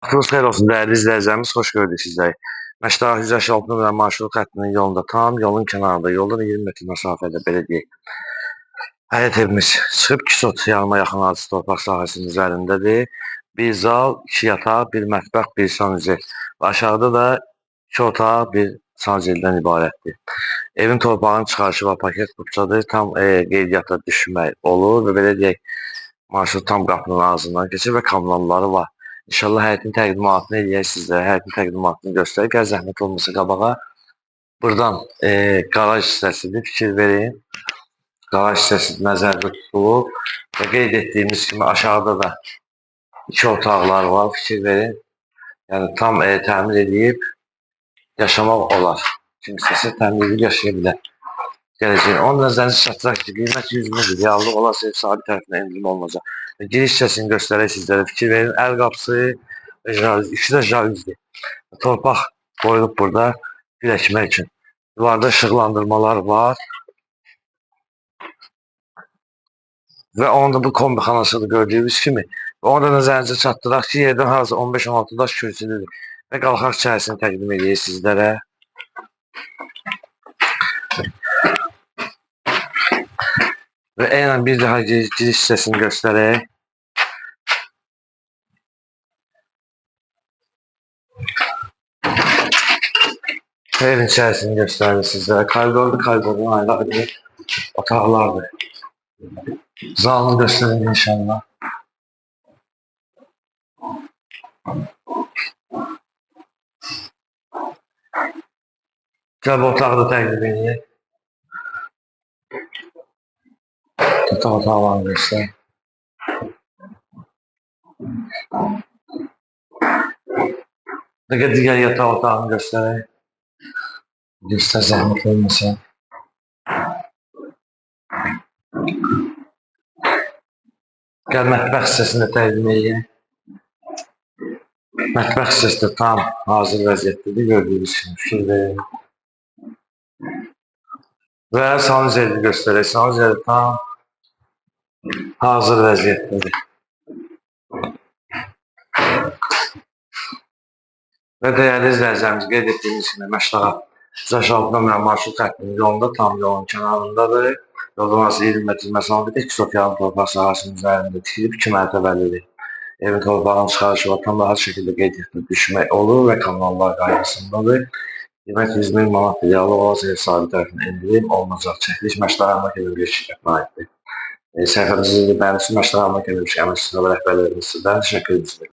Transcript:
Vaxtınız xeyir olsun değerli izləyicilərimiz, xoş gördük sizləri. Məşdəq 156 nömrəli marşrut xəttinin yolunda tam yolun kənarında, yoldan 20 metr məsafədə belə deyək. Həyət evimiz çıxıb 2 sot yanıma yaxın arzı torpaq sahəsinin üzərindədir. Bir zal, 2 yataq, bir mətbəx, bir sanuzel. Və aşağıda da 2 otaq, bir sanuzeldən ibarətdir. Evin torpağının çıxarışı və paket qupçadır. Tam qeydiyyata düşmək olur və belə deyək, marşrut tam qapının ağzından keçir və kamranları var. İnşallah həyətin təqdimatını eləyək sizlərə. Həyətin təqdimatını göstərək. Gəl zəhmət olmasa qabağa. Buradan qaraj hissəsidir. Fikir verin. Qaraj hissəsi nəzərdə tutulub və qeyd etdiyimiz kimi aşağıda da 2 otaqlar var. Fikir verin. Yəni tam təmir edib yaşamaq olar. Kim istəsə təmir edib yaşaya bilər. Gələcək. Onun nəzərinizi çatdıraq ki, qiymət 100 mindir. Reallıq olarsa ev sahibi tərəfindən endirim olunacaq. Giriş hissəsini göstərək sizlərə. Fikir verin. Əl qapısı və jaluzi. İkisi də jaluzdir. Torpaq qoyulub burada gül əkmək üçün. Divarda işıqlandırmalar var. Və onun da bu kombixanasıdır gördüyünüz kimi. Və onu da nəzərinizə çatdıraq ki, yerdən hazır 15-16 daş kürsülüdür. Və qalxaq içərisini təqdim edək sizlərə. Və eynən bir daha giriş hissəsini göstərək. Evin içərisini göstərir sizlərə. Koridorun ayrı otaqlardır. Zalını göstərin inşallah. Gəl bu otağı da təqdim edək. Yataq otaqlarını göstər. Digər yataq otağını göstərək. Göstər zəhmət olmasa. Gəl mətbəx hissəsini də təqdim edək. Mətbəx hissəsi də tam hazır vəziyyətdədir. Gördüyünüz kimi fikir verin. Və sanuzeli göstərək. Sanuzeli tam hazır vəziyyətdədir. Və dəyərli izləyicilərimiz, qeyd etdiyimiz kimi Məşdağa 156 nömrəli marşrut xəttinin yolunda, tam yolun kənarındadır. Yoldan azı 20 metr məsafədə 2 sot yarım torpaq sahəsinin üzərində tikilib 2 mərtəbəlidir. Evin torpağının çıxarışı və tam rahat şəkildə qeydiyyata düşmək olur və kanallar qaydasındadır. Qiymət 100 min manat realı olarsa ev sahibi tərəfindən endirim olunacaq. Çəkiliş Məşdağa əmək edən şirkətinə aiddir. Səhifəmizi bəyənirsiniz, Məşdağa əmək edən şirkətin əməkçisi və rəhbərlərimizdən təşəkkür edirik.